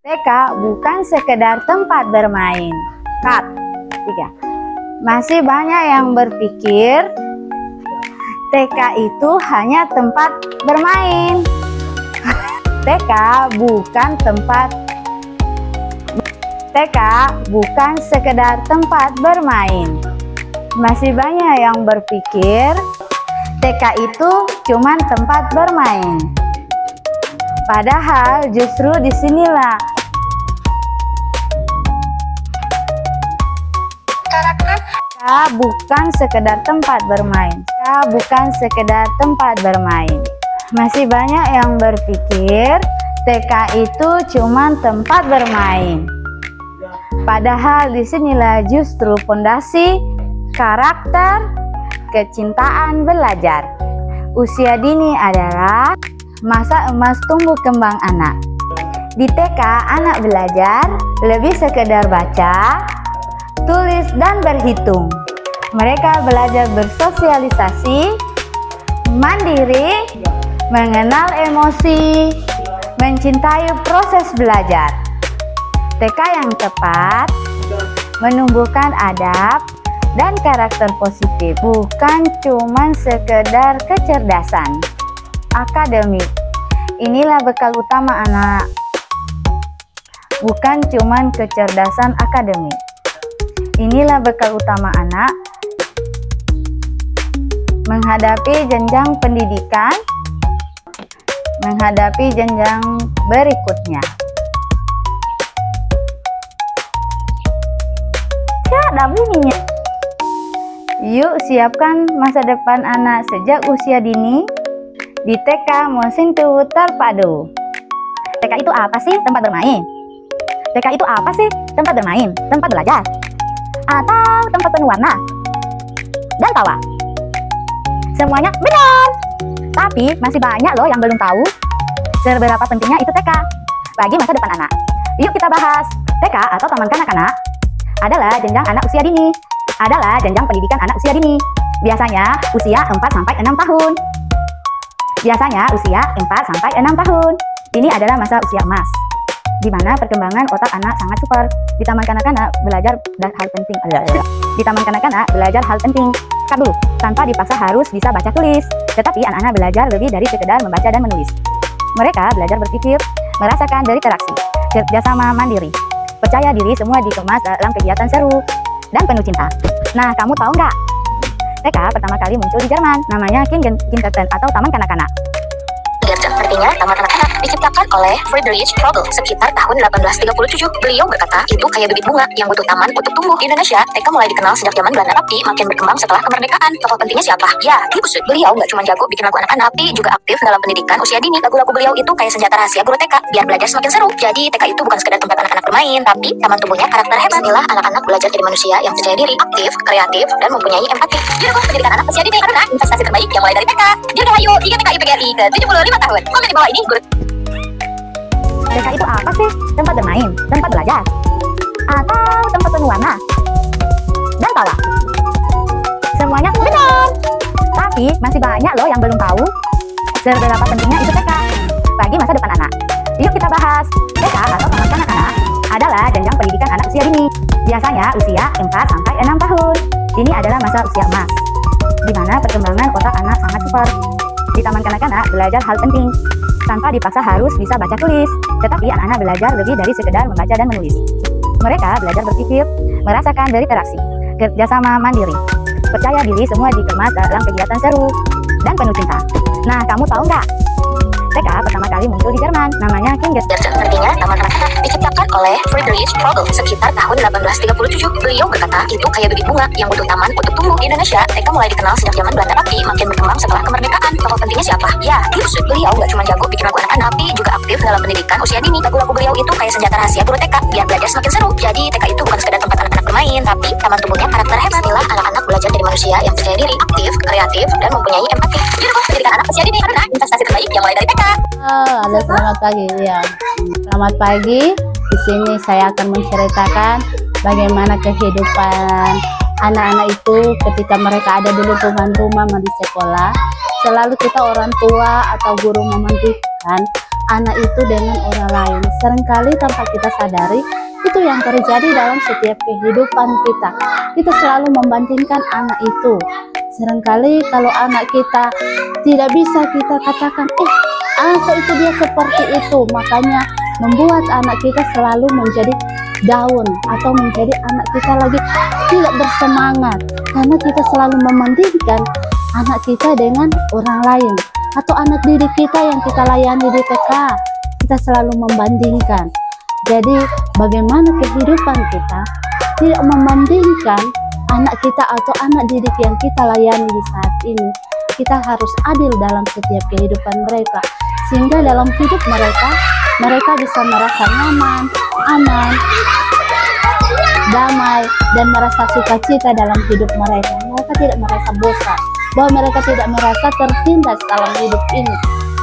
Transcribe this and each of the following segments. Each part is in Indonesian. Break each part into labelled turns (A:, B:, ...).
A: TK bukan sekedar tempat bermain. Cut. 3. Masih banyak yang berpikir TK itu hanya tempat bermain. TK bukan sekedar tempat bermain. Masih banyak yang berpikir TK itu cuma tempat bermain. Padahal justru disinilah TK bukan sekedar tempat bermain. TK bukan sekedar tempat bermain. Masih banyak yang berpikir TK itu cuma tempat bermain. Padahal disinilah justru fondasi karakter kecintaan belajar. Usia dini adalah masa emas tumbuh kembang anak. Di TK, anak belajar lebih sekedar baca, tulis, dan berhitung. Mereka belajar bersosialisasi, mandiri, mengenal emosi, mencintai proses belajar. TK yang tepat menumbuhkan adab dan karakter positif, bukan cuma sekedar kecerdasan akademik. Inilah bekal utama anak, bukan cuma kecerdasan akademik. Inilah bekal utama anak menghadapi jenjang pendidikan, menghadapi jenjang berikutnya. Ada bunyinya. Yuk siapkan masa depan anak sejak usia dini di TK Mosintowo Terpadu. TK itu apa sih? Tempat bermain. TK itu apa sih? Tempat bermain, tempat belajar, atau tempat penuh warna dan tawa? Semuanya benar. Tapi masih banyak loh yang belum tahu seberapa pentingnya itu TK bagi masa depan anak. Yuk kita bahas. TK atau taman kanak-kanak adalah jenjang anak usia dini, adalah jenjang pendidikan anak usia dini. Biasanya usia 4-6 tahun. Biasanya usia 4-6 tahun. Ini adalah masa usia emas, di mana perkembangan otak anak sangat super. Di taman kanak-kanak belajar hal penting. Di taman kanak-kanak belajar hal penting. Dulu, tanpa dipaksa harus bisa baca tulis. Tetapi anak-anak belajar lebih dari sekedar membaca dan menulis. Mereka belajar berpikir, merasakan berinteraksi, kerjasama mandiri, percaya diri, semua dikemas dalam kegiatan seru dan penuh cinta. Nah, kamu tahu nggak? TK pertama kali muncul di Jerman, namanya Kindergarten atau Taman Kanak-Kanak.
B: Kindergarten artinya taman kanak-kanak, diciptakan oleh Friedrich Vogel sekitar tahun 1837. Beliau berkata, itu kayak bibit bunga yang butuh taman untuk tumbuh. Di Indonesia, TK mulai dikenal sejak zaman Belanda, tapi makin berkembang setelah kemerdekaan. Tokoh pentingnya siapa? Ya, Ki Busut. Beliau nggak cuma jago bikin lagu anak-anak, tapi juga aktif dalam pendidikan usia dini. Lagu-lagu beliau itu kayak senjata rahasia guru TK, biar belajar semakin seru. Jadi TK itu bukan sekedar tempat anak-anak bermain, tapi taman tumbuhnya karakter hebat. Inilah anak-anak belajar jadi manusia yang percaya diri, aktif, kreatif, dan mempunyai empati. Didukung pendidikan anak usia dini karena investasi terbaik yang mulai dari TK. Dirgahayu IGPKI PGRI ke 75 tahun. Komen di bawah ini guru.
A: TK itu apa sih? Tempat bermain, tempat belajar, atau tempat penuh warna dan tawa? Semuanya benar. Tapi masih banyak loh yang belum tahu seberapa pentingnya itu TK bagi masa depan anak. Yuk kita bahas. TK atau taman kanak-kanak adalah jenjang pendidikan anak usia dini. Biasanya usia 4-6 tahun. Ini adalah masa usia emas, di mana perkembangan otak anak sangat super. Di taman kanak-kanak belajar hal penting, tanpa dipaksa harus bisa baca tulis. Tetapi anak-anak belajar lebih dari sekedar membaca dan menulis. Mereka belajar berpikir, merasakan berinteraksi, kerjasama mandiri, percaya diri, semua dikemas dalam kegiatan seru dan penuh cinta. Nah, kamu tahu nggak? TK pertama kali muncul di Jerman, namanya Kindergarten.
B: Artinya taman kanak-kanak, diciptakan oleh Friedrich Vogel sekitar tahun 1837. Beliau berkata, itu kayak bibit bunga yang butuh taman untuk tumbuh. Di Indonesia, TK mulai dikenal sejak zaman Belanda, tapi makin berkembang setelah kemerdekaan. Tokoh pentingnya siapa? Ya, Ki Busut. Beliau nggak cuma jago bikin lagu anak-anak, tapi juga aktif dalam pendidikan usia dini. Lagu-lagu beliau itu kayak senjata rahasia guru TK, biar belajar semakin seru. Jadi TK itu bukan sekedar tempat anak-anak bermain, tapi taman tumbuhnya karakter hebat. Inilah anak-anak belajar jadi manusia yang percaya diri, aktif, kreatif, dan mempunyai empati. Didukung pendidikan anak usia dini karena investasi terbaik yang mulai dari TK.
C: Halo, selamat pagi. Ya, selamat pagi. Di sini saya akan menceritakan bagaimana kehidupan anak-anak itu ketika mereka ada di lingkungan rumah di sekolah, selalu kita orang tua atau guru memandikan anak itu dengan orang lain. Seringkali tanpa kita sadari, itu yang terjadi dalam setiap kehidupan kita. Kita selalu membandingkan anak itu. Seringkali kalau anak kita tidak bisa kita katakan, kok itu dia seperti itu, makanya membuat anak kita selalu menjadi down atau menjadi anak kita lagi tidak bersemangat, karena kita selalu membandingkan anak kita dengan orang lain atau anak didik kita yang kita layani di TK. Kita selalu membandingkan. Jadi bagaimana kehidupan kita tidak membandingkan anak kita atau anak didik yang kita layani di saat ini. Kita harus adil dalam setiap kehidupan mereka, sehingga dalam hidup mereka bisa merasa nyaman, aman, damai, dan merasa sukacita dalam hidup mereka. Mereka tidak merasa bosan, bahwa mereka tidak merasa tertindas dalam hidup ini.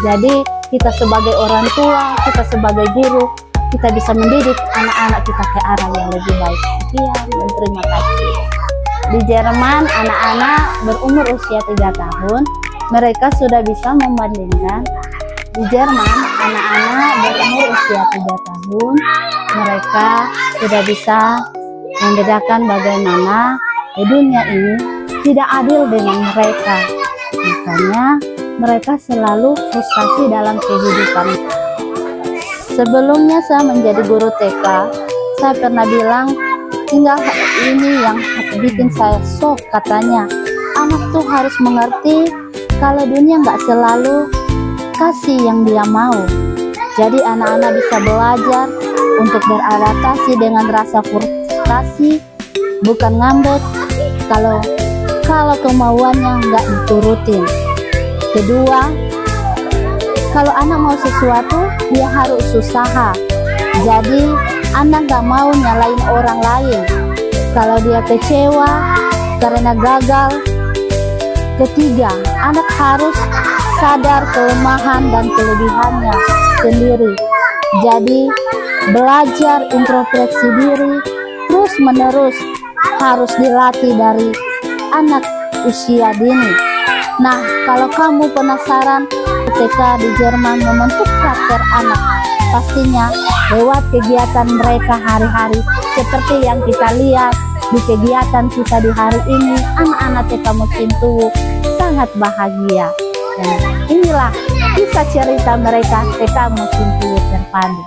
C: Jadi kita sebagai orang tua, kita sebagai guru, kita bisa mendidik anak-anak kita ke arah yang lebih baik. Sekian dan terima kasih. Di Jerman, anak-anak berumur usia 3 tahun, mereka sudah bisa membandingkan. Di Jerman, anak-anak berumur usia 3 tahun, mereka sudah bisa membedakan bagaimana di dunia ini tidak adil dengan mereka. Makanya mereka selalu frustasi dalam kehidupan. Sebelumnya saya menjadi guru TK, saya pernah bilang, tinggal ini yang bikin saya shock, katanya anak tuh harus mengerti kalau dunia nggak selalu kasih yang dia mau. Jadi anak-anak bisa belajar untuk beradaptasi dengan rasa frustasi, bukan ngambek kalau kemauannya nggak diturutin. Kedua, kalau anak mau sesuatu, dia harus usaha. Jadi anak nggak mau nyalain orang lain kalau dia kecewa karena gagal. Ketiga, anak harus sadar kelemahan dan kelebihannya sendiri. Jadi belajar introspeksi diri terus menerus harus dilatih dari anak usia dini. Nah, kalau kamu penasaran TK di Jerman membentuk karakter anak, pastinya lewat kegiatan mereka hari-hari seperti yang kita lihat di kegiatan kita di hari ini. Anak-anak TK Musim Tuwuh sangat bahagia. Dan inilah kisah cerita mereka TK Musim Tuwuh Terpadu.